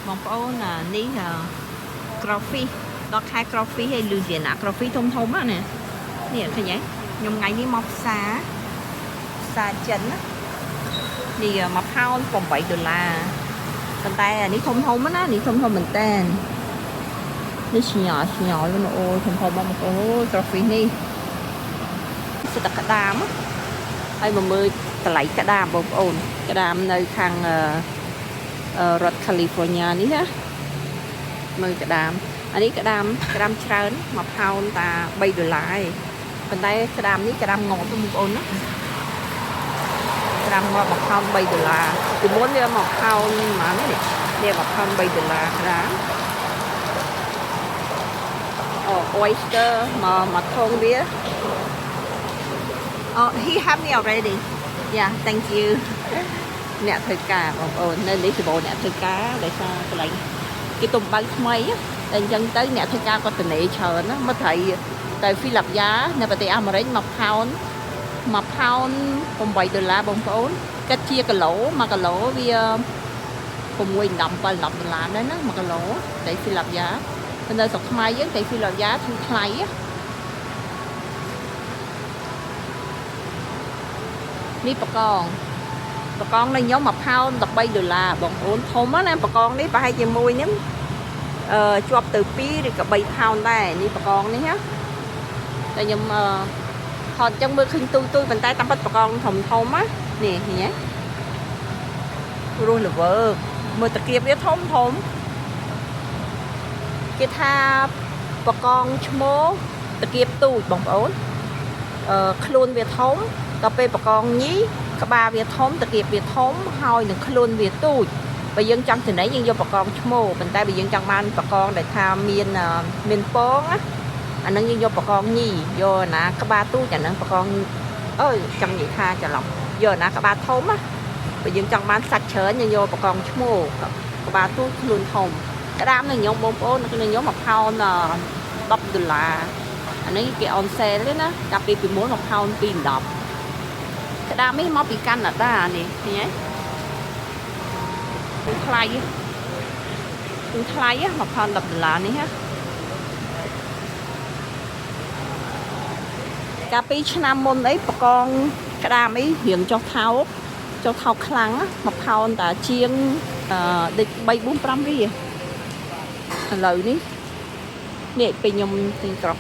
bông bố là ní coffee đó khai coffee hay lưu diện nè coffee thông thông á nè nè thấy nhảy nhung ngày đi mọc xa chân á thì mà pound còn $7 bàn tay là ní thông thông á ní thông thông mình tên ní nhỏ luôn ô thông thông mà ô coffee ní sẽ đặt cả đám á hay mà mười lấy cả đám bông ồn cả đám nơi khang rốt California ní á mười cả đám anh ấy cái đam trơn mà pound ta $7 bên đây cái đam ní cái đam ngọt trong một ôn á cái đam ngọt một pound $7 thì muốn đi một pound mà nó đi một pound $7 cái đám oyster mà thôn bía he have me already yeah thank you nè thời cá bông ôn nên đi thì bộ nè thời cá để sao cái này cái tôm bay mấy á nên chân tới nè thay ca có tình nệ chờ nó mới thấy tại phi lập giá nè bà tì Americ mà pound còn $7 bông phốn cách chia cái lỗ mà cái lỗ vì cùng nguyên đồng $7 đấy nó mà cái lỗ để phi lập giá nên đây sọc mai với tại phi lập giá thu khai á ní bà con này nhóm mà pound tập $7 bông phốn thôm á nè bà con đấy bà hay chơi môi nhắm chụp từ pi thì cả 7 pound này đi bà con đấy nhá tại nhưng mà họ trong bữa khinh tôi bàn tay tắm bắt bà con thòng thôm á nè thì nhé rồi là vợ mưa ta kia biết thôm cái tha bà con chmô ta kia tôi bóng ổn luôn việt thống cà phê bà con nhí cả ba việt thống ta kia việt thống hồi được luôn việt tôi bây giờ trong thì nãy nhưng do bà con mô mình tay bây giờ trong ban bà con để tham miền phố á anh nó như do bà con nhì do nè các ba tu chẳng năng bà con ơi trong nhị tha cho lòng giờ nè các ba thốn á bây giờ trong ban sạch chớ như do bà con mô các ba tu luôn hồng cái đám này nhóm bông phố nó cái nhóm một pound là $10 anh ấy cái on xe đấy á đặc biệt vì muốn một pound pin đọc cái đám ấy móc bị căn ở ta này thì nhé thay á mà pound $10 này ha cà phê Nam môn đấy bà con cái đam ấy hiện cho thao khăn á mà pound ta chiên được $3-4 đi lời ní nè bây nhung thì cọp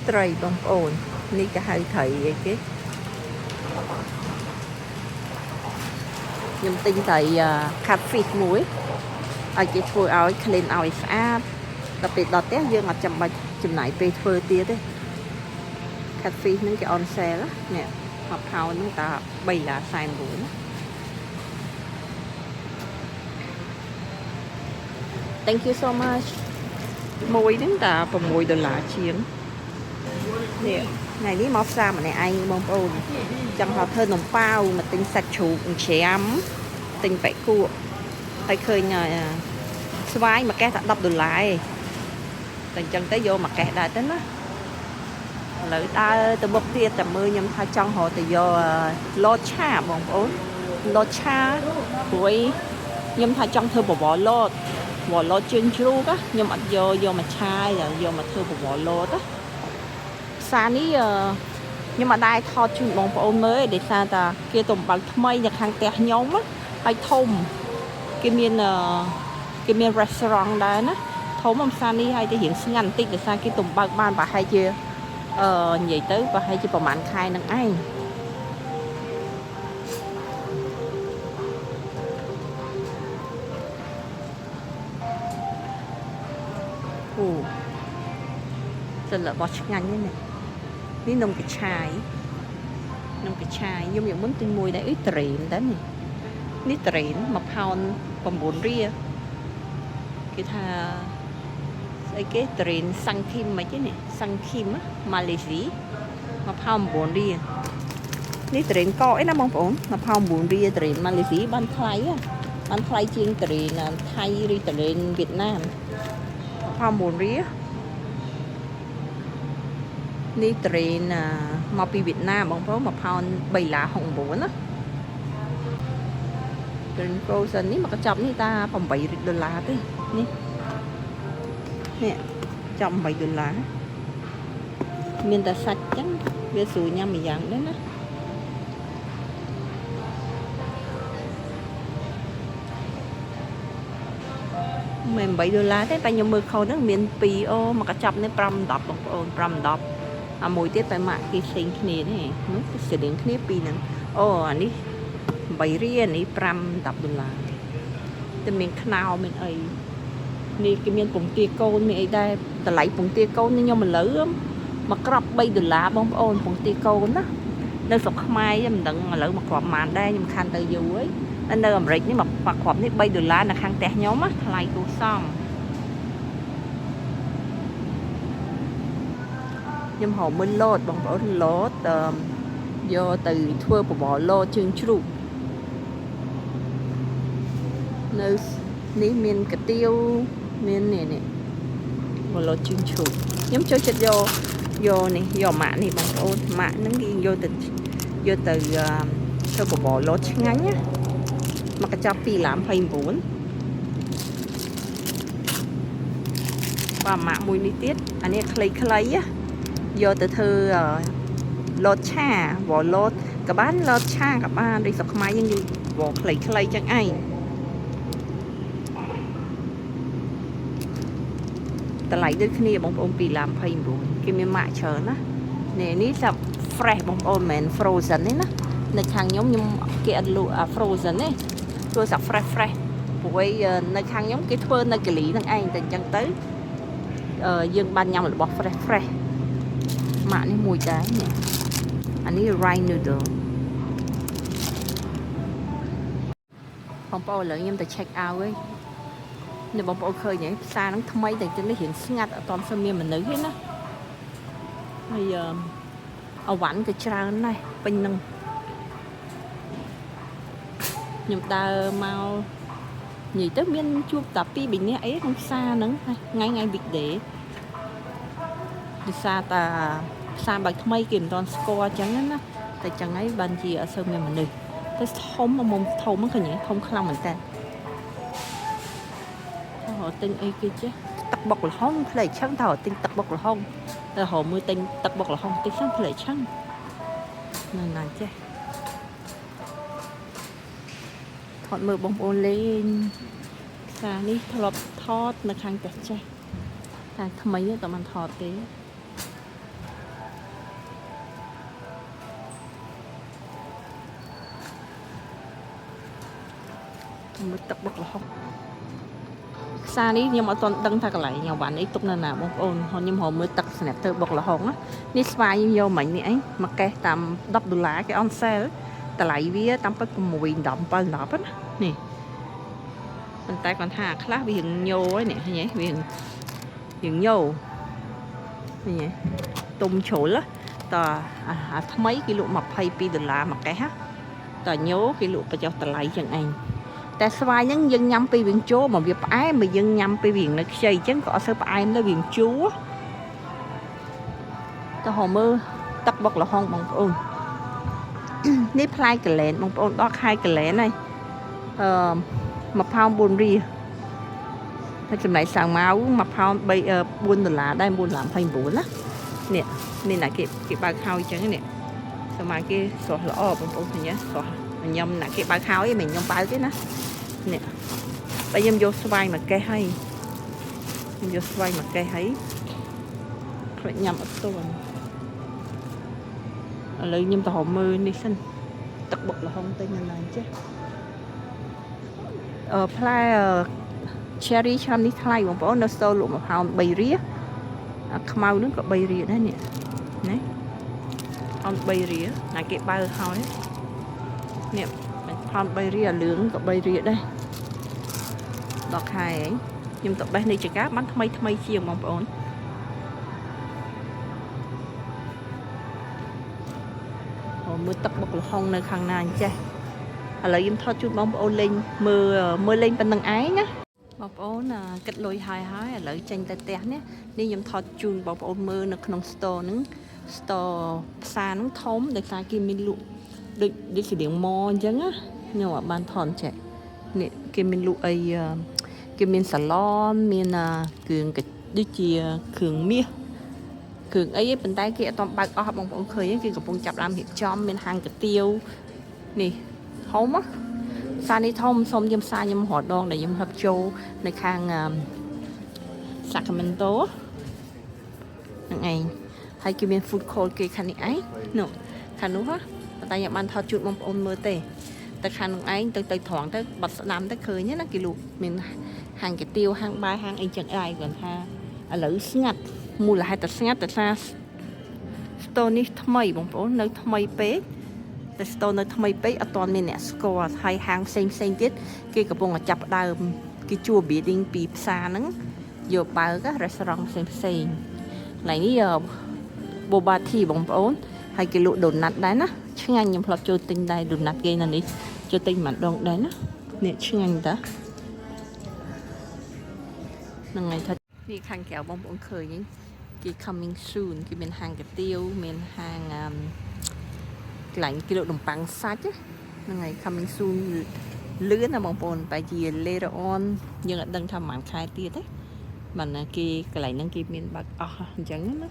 trời bông ồn ní cả hai thầy vậy chứ nhưng tinh thầy cắt phịt muối ở cái phôi áo clean áo sạch đặc biệt đọt té dương là chầm nãy về phơi tia đấy cắt phịt những cái on xe đó nè hoặc thao chúng ta bày là xài muối thank you so much muối chúng ta và muối $1 chiếm nè này ní móc ra mà này anh bông ồn chẳng họ thơ nồng bao mà tinh sạch chủ trẻ ấm tinh vẽ cua hay khơi nhờ xoay mà cái đập đồ lại tình chân tới vô mà kẹt đại tính á lỡ ta từ bậc kia tầm mưa nhâm thay trong hồ từ vô lô cha bông ồn lô cha cuối nhâm thay trong thơ bỏ lô chuyên chú á nhưng mà vô mà chai rồi vô mà thơ bỏ lô đó xa ní nhưng mà đây thọ chuyện bông ôn mới để xa ta kia tùng bằng mây nhật hàng tẹt nhóm á hay thông cái miền restaurant đó nó thốn ông xa ní hay thì hiện sinh ngành tích để xa cái tùng bằng ban bà hay chưa vậy tới bà hay chưa bà mạnh khai nâng anh rất là bó chức ngành như này ní nông cái chai giống như muốn tin mùi đã ít trịn đó nè ní trịn mà pound còn $4 cái tha cái trịn sang kim mà chứ nè sang kim á Malaysia mà pound $4 ní trịn coi nó mong ổn mà pound $4 trịn Malaysia ban thay chiên trịn Thái đi trịn Việt Nam pound $4 ní trịn mà bị Việt Nam bông phố mà pound $7 hồng 4 á Green Frozen នេះមកកញ្ចប់នេះតា$8ទេនេះនេះចំ$8មានតែសាច់ចឹងវាស្រួលញ៉ាំមួយយ៉ាងដែរណាមិន$8ទេតែខ្ញុំមើលខុសហ្នឹងមាន2អូមកកញ្ចប់នេះ5 10បងប្អូន5 10អាមួយទៀតតែម៉ាក់គេផ្សេងគ្នានេះស្តៀងគ្នាពីរហ្នឹងអូអានេះ$8នេះ$5 10តែមានខ្នោមានអីនេះគេមានពងទាកូនមានអីដែរតម្លៃពងទាកូននេះខ្ញុំឥឡូវមកក្រប$3បងប្អូនពងទាកូនណានៅស្រុកខ្មែរមិនដឹងឥឡូវមកក្របប៉ុន្មានដែរខ្ញុំខានទៅយូរហើយនៅអាមេរិកនេះមកក្របនេះ$3នៅខាងផ្ទះខ្ញុំណាថ្លៃគួរសមខ្ញុំហៅមើលឡូតបងប្អូនឡូតយកទៅធ្វើបបរឡូតជើងជ្រូកនៅនេះមានកាទៀវមាននេះបបរឡូតជើងជ្រូកខ្ញុំចូលចិត្តយកនេះយកម៉ាក់នេះបងប្អូនម៉ាក់ហ្នឹងគេយកទៅធ្វើបបរឡូតឆ្ងាញ់ណាមកកញ្ចប់$2.29បាទម៉ាក់មួយនេះទៀតអានេះខ្លីយកទៅធ្វើឡូតឆាបបរឡូតក៏បានឡូតឆាក៏បានដូចស្រុកខ្មែរយើងបបរខ្លីចឹងឯងតម្លៃដូចគ្នាបងប្អូន$2.29គេមានម៉ាក់ច្រើនណានេះតែ fresh បងប្អូនមិនមែន frozen ទេណានៅខាងខ្ញុំគេអត់លក់ frozen ទេធ្វើសាក់ fresh ព្រោះនៅខាងខ្ញុំគេធ្វើនៅកាលីហ្នឹងឯងតែអញ្ចឹងទៅយើងបានញ៉ាំរបស់ fresh ម៉ាក់នេះមួយដែរនេះអានេះ rice noodle បងប្អូនឥឡូវខ្ញុំទៅ check out ហើយនេះបងប្អូនឃើញទេផ្សារហ្នឹងថ្មីតែចឹងនេះរៀងស្ងាត់អត់ទាន់សូវមានមនុស្សទេណាហើយអវ៉ាន់ក៏ច្រើនដែរពេញហ្នឹងខ្ញុំដើរមកនិយាយទៅមានជួបតែ2 3នាក់អីក្នុងផ្សារហ្នឹងថ្ងៃ weekday ដោយសារតែផ្សារបែកថ្មីគេមិនទាន់ស្គាល់អញ្ចឹងណាតែចឹងហើយបានជាអត់សូវមានមនុស្សតែធំមុំធំហ្នឹងឃើញធំខ្លាំងមែនតើទិញអីគេចេះទឹកបុកល្ហុងផ្លែឆឹងតើទិញទឹកបុកល្ហុងតែហៅមើលទិញទឹកបុកល្ហុងតិចសិនផ្លែឆឹងណាចេះថតមើលបងប្អូនលេងផ្សារនេះធ្លាប់ថតនៅខាងផ្ទះចេះតែថ្មីតែមិនថតទេមើលទឹកបុកល្ហុងផ្សារនេះខ្ញុំអត់ទាន់ដឹងថាកន្លែងញ៉ាំវ៉ាន់អីទុកនៅណាបងប្អូនខ្ញុំរកមើលទឹកស្នាក់ធ្វើបុកល្ហុងនេះស្វាយយកមិញនេះអីមួយកេះតាម$10គេអនសេលតម្លៃវាតាមពិត6 10 7 10ណានេះប៉ុន្តែគាត់ថាខ្លះវារៀងញោហើយនេះឃើញទេវារៀងញោនេះទុំជ្រុលតអាថ្មីគេលក់$22មួយកេះតញោគេលក់បញ្ចុះតម្លៃចឹងឯងតែស្វាយហ្នឹងយើងញ៉ាំពីវាងជោមកវាផ្អែមបើយើងញ៉ាំពីវាងនៅខ្ចីអញ្ចឹងក៏អត់សូវផ្អែមដែរវាងជូរទៅហៅមើលទឹកបុកល្ហុងបងប្អូននេះផ្លែកលែនបងប្អូនដល់ខែកលែនហើយ$1.4តែចំណែកសាវម៉ាវ$1.4ដែរ$4.29ណានេះណាគេបើកហើយអញ្ចឹងនេះសាវម៉ាវគេស្រស់ល្អបងប្អូនឃើញទេស្រស់ខ្ញុំណាគេបើកហើយមិនខ្ញុំបើកទេណានេះតែខ្ញុំយកស្វាយមួយកេះហើយខ្ញុំយកស្វាយមួយកេះហើយខ្លាចញ៉ាំអត់ទាន់ឥឡូវខ្ញុំទៅរកមើលនេះសិនទឹកបុកល្ហុងទិញនៅណាចេះផ្លែ cherry ឆ្នាំនេះថ្លៃបងប្អូននៅស្ទូលលក់$3ខ្មៅហ្នឹងក៏$3ដែរនេះណាអត់$3ណាគេបើហើយនេះ$3អាលឿងក៏$3ដែរដល់ខែខ្ញុំទៅបេះនៃចកាបានថ្មីជាងបងប្អូនមើលទឹកបុកល្ហុងនៅខាងណាអញ្ចេះឥឡូវខ្ញុំថតជូនបងប្អូនលេងមើលលេងប៉ុណ្្នឹងឯងណាបងប្អូនគិតលុយហើយឥឡូវចេញទៅផ្ទះនេះខ្ញុំថតជូនបងប្អូនមើលនៅក្នុង store ហ្នឹង store ផ្សារហ្នឹងធំដោយសារគេមានលក់ដូចស្តៀងម៉អញ្ចឹងណាខ្ញុំអត់បានថតចេះ nè kia mình lụi kia mình salon mình cường cái đi chia cường mía cường ấy bên tay kia toàn bạc ở bông bông khơi kia gặp bông chập làm hiện chom mình hàng cái tiêu nè hông á sa đi thông xong dâm sa dâm họ đòn để dâm hợp châuในข้าง Sacramento ហ្នឹងឯងហើយគេមាន food court គេខាងនេះឯងនោះខាងនោះតែខ្ញុំបានថតជូតបងប្អូនមើលទេតែខាងនោះឯងទៅត្រង់ទៅបាត់ស្ដាំទៅឃើញណាគេលក់មានហាងកាទៀវហាងបាយហាងអីចឹងឯងគាត់ថាឥឡូវស្ងាត់មូលហេតុតែស្ងាត់តែថា store នេះថ្មីបងប្អូននៅថ្មីពេកតែ store នៅថ្មីពេកអត់ទាន់មានអ្នកស្គាល់ហើយហាងផ្សេងទៀតគេកំពុងតែចាប់ដើមគេជួ bidding ពីផ្សារហ្នឹងយកបើក restaurant ផ្សេងកន្លែងនេះboba tea បងប្អូនហើយគេលក់ដូណាត់ដែរណាឆ្ងាញ់ខ្ញុំធ្លាប់ចូលទិញដែរដូណាត់គេនៅនេះចូលទិញម្ដងដែរណានេះឆ្ងាញ់តាហ្នឹងហើយថានេះខាងក្រៅបងប្អូនឃើញគេ coming soon គេមានហាងកាទៀវមានហាងកន្លែងគេលក់នំប៉័ងសាច់ហ្នឹងហើយ coming soon លឿនណាបងប្អូនតែជា later on យើងអត់ដឹងថាប្រហែលខែទៀតទេបានគេកន្លែងហ្នឹងគេមានបើកអស់អញ្ចឹងណា